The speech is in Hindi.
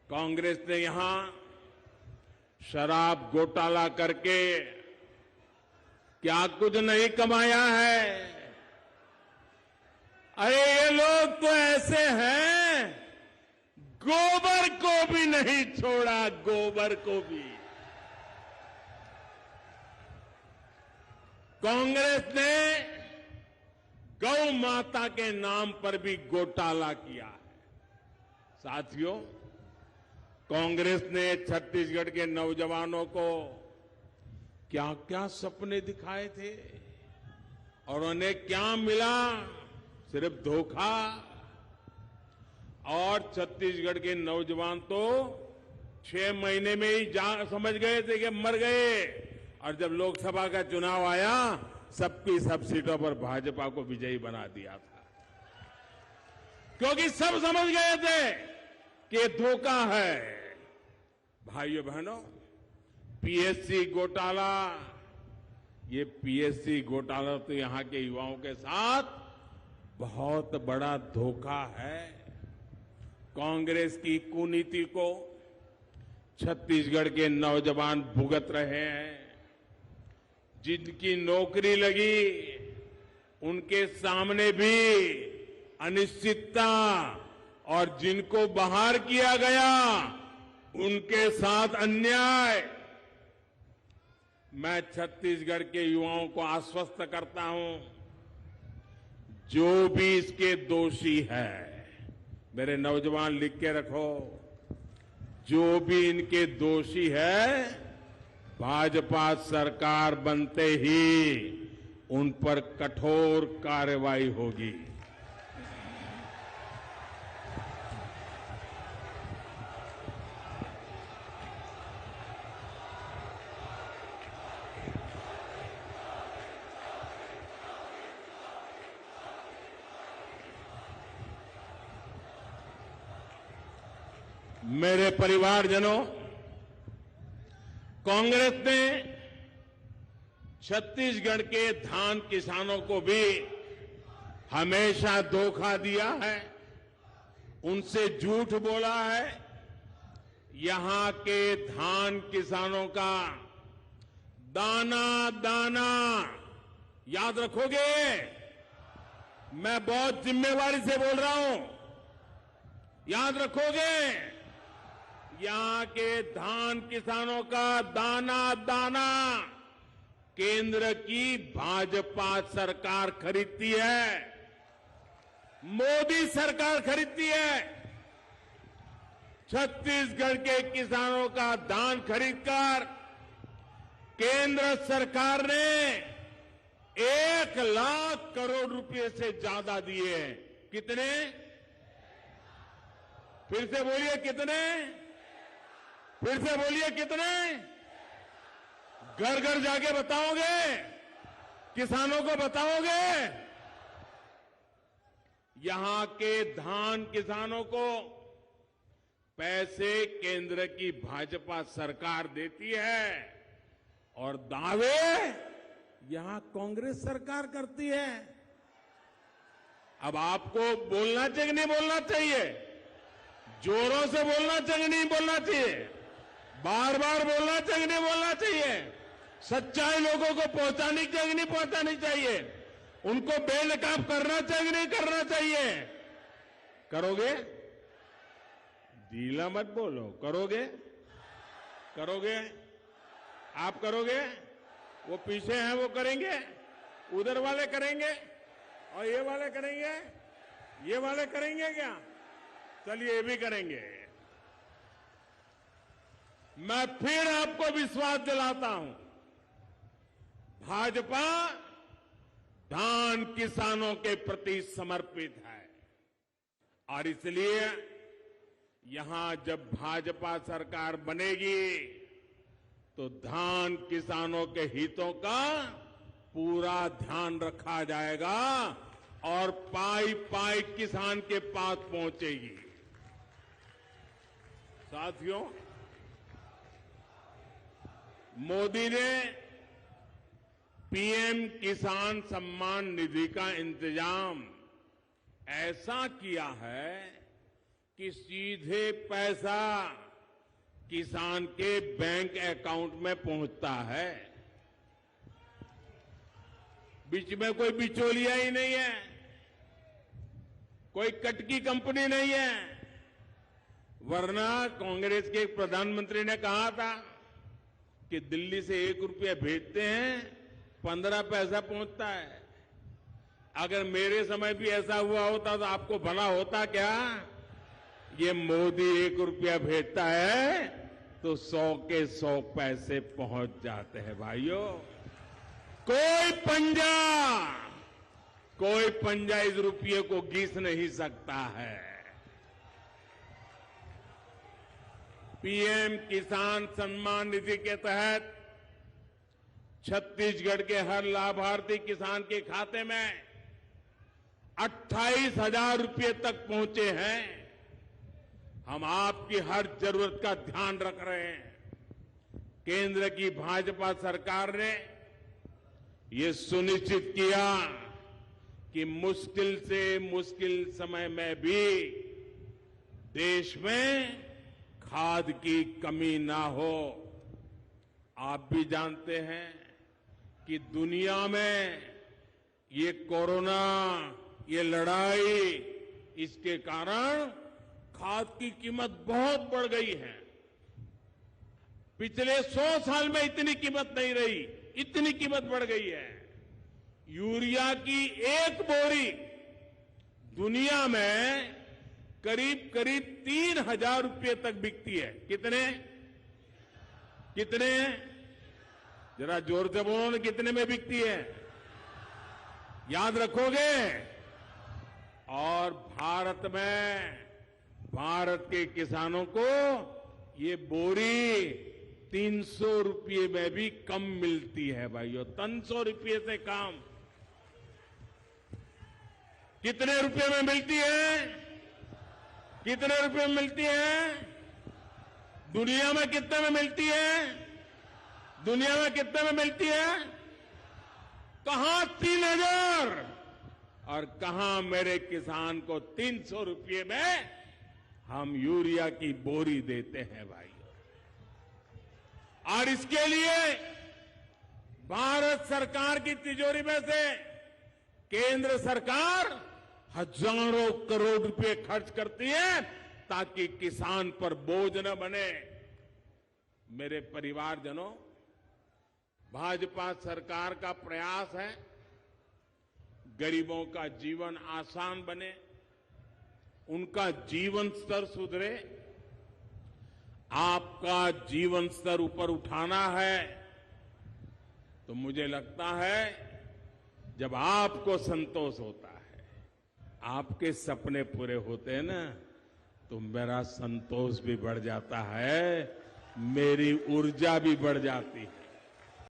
कांग्रेस ने यहां शराब घोटाला करके क्या कुछ नहीं कमाया है। अरे ये लोग तो ऐसे हैं, गोबर को भी नहीं छोड़ा, गोबर को भी। कांग्रेस ने गौ माता के नाम पर भी घोटाला किया है। साथियों, कांग्रेस ने छत्तीसगढ़ के नौजवानों को क्या क्या सपने दिखाए थे और उन्हें क्या मिला? सिर्फ धोखा। और छत्तीसगढ़ के नौजवान तो 6 महीने में ही समझ गए थे कि मर गए। और जब लोकसभा का चुनाव आया, सबकी सब सीटों पर भाजपा को विजयी बना दिया था, क्योंकि सब समझ गए थे कि ये धोखा है। भाइयों बहनों, पीएससी घोटाला, ये पीएससी घोटाला तो यहां के युवाओं के साथ बहुत बड़ा धोखा है। कांग्रेस की कुनीति को छत्तीसगढ़ के नौजवान भुगत रहे हैं। जिनकी नौकरी लगी, उनके सामने भी अनिश्चितता, और जिनको बाहर किया गया, उनके साथ अन्याय। मैं छत्तीसगढ़ के युवाओं को आश्वस्त करता हूं, जो भी इसके दोषी है, मेरे नौजवान लिख के रखो, जो भी इनके दोषी है, भाजपा सरकार बनते ही उन पर कठोर कार्रवाई होगी। मेरे परिवारजनों, कांग्रेस ने छत्तीसगढ़ के धान किसानों को भी हमेशा धोखा दिया है, उनसे झूठ बोला है। यहां के धान किसानों का दाना दाना याद रखोगे? मैं बहुत जिम्मेवारी से बोल रहा हूं, याद रखोगे? यहां के धान किसानों का दाना दाना केंद्र की भाजपा सरकार खरीदती है, मोदी सरकार खरीदती है। छत्तीसगढ़ के किसानों का धान खरीदकर केंद्र सरकार ने 1 लाख करोड़ रुपए से ज्यादा दिए हैं। कितने? फिर से बोलिए कितने? फिर से बोलिए कितने? घर घर जाके बताओगे? किसानों को बताओगे? यहां के धान किसानों को पैसे केंद्र की भाजपा सरकार देती है और दावे यहां कांग्रेस सरकार करती है। अब आपको बोलना चाहिए नहीं बोलना चाहिए? जोरों से बोलना चाहिए नहीं बोलना चाहिए? बार बार बोलना चाहिए नहीं बोलना चाहिए? सच्चाई लोगों को पहुंचानी चाहिए नहीं पहुंचानी चाहिए? उनको बेनकाब करना चाहिए नहीं करना चाहिए? करोगे? ढीला मत बोलो, करोगे? करोगे? आप करोगे? वो पीछे हैं वो करेंगे, उधर वाले करेंगे, और ये वाले करेंगे, ये वाले करेंगे क्या? चलिए ये भी करेंगे। मैं फिर आपको विश्वास दिलाता हूं, भाजपा धान किसानों के प्रति समर्पित है। और इसलिए यहां जब भाजपा सरकार बनेगी तो धान किसानों के हितों का पूरा ध्यान रखा जाएगा और पाई पाई किसान के पास पहुंचेगी। साथियों, मोदी ने पीएम किसान सम्मान निधि का इंतजाम ऐसा किया है कि सीधे पैसा किसान के बैंक अकाउंट में पहुंचता है। बीच में कोई बिचौलिया ही नहीं है, कोई कटकी कंपनी नहीं है। वरना कांग्रेस के एक प्रधानमंत्री ने कहा था कि दिल्ली से 1 रुपया भेजते हैं 15 पैसा पहुंचता है। अगर मेरे समय भी ऐसा हुआ होता तो आपको भला होता क्या? ये मोदी 1 रुपया भेजता है तो 100 के 100 पैसे पहुंच जाते हैं भाइयों। कोई पंजा इस रुपये को घिस नहीं सकता है। पीएम किसान सम्मान निधि के तहत छत्तीसगढ़ के हर लाभार्थी किसान के खाते में 28,000 रुपये तक पहुंचे हैं। हम आपकी हर जरूरत का ध्यान रख रहे हैं। केंद्र की भाजपा सरकार ने ये सुनिश्चित किया कि मुश्किल से मुश्किल समय में भी देश में खाद की कमी ना हो। आप भी जानते हैं कि दुनिया में ये कोरोना, ये लड़ाई, इसके कारण खाद की कीमत बहुत बढ़ गई है। पिछले 100 साल में इतनी कीमत नहीं रही, इतनी कीमत बढ़ गई है। यूरिया की एक बोरी दुनिया में करीब 3,000 रुपये तक बिकती है। कितने? जरा जोर से बोलो ना, कितने में बिकती है? याद रखोगे? और भारत के किसानों को ये बोरी 300 रुपये में भी कम मिलती है भाइयों, 300 रुपये से कम। कितने रुपए में मिलती है? कितने रुपए में मिलती है? दुनिया में कितने में मिलती है? दुनिया में कितने में मिलती है? कहां 3,000 और कहां मेरे किसान को 300 रुपये में हम यूरिया की बोरी देते हैं भाई। और इसके लिए भारत सरकार की तिजोरी में से केंद्र सरकार हजारों करोड़ रुपए खर्च करती है ताकि किसान पर बोझ न बने। मेरे परिवारजनों, भाजपा सरकार का प्रयास है गरीबों का जीवन आसान बने, उनका जीवन स्तर सुधरे। आपका जीवन स्तर ऊपर उठाना है तो मुझे लगता है जब आपको संतोष होता है, आपके सपने पूरे होते हैं ना, तो मेरा संतोष भी बढ़ जाता है, मेरी ऊर्जा भी बढ़ जाती है।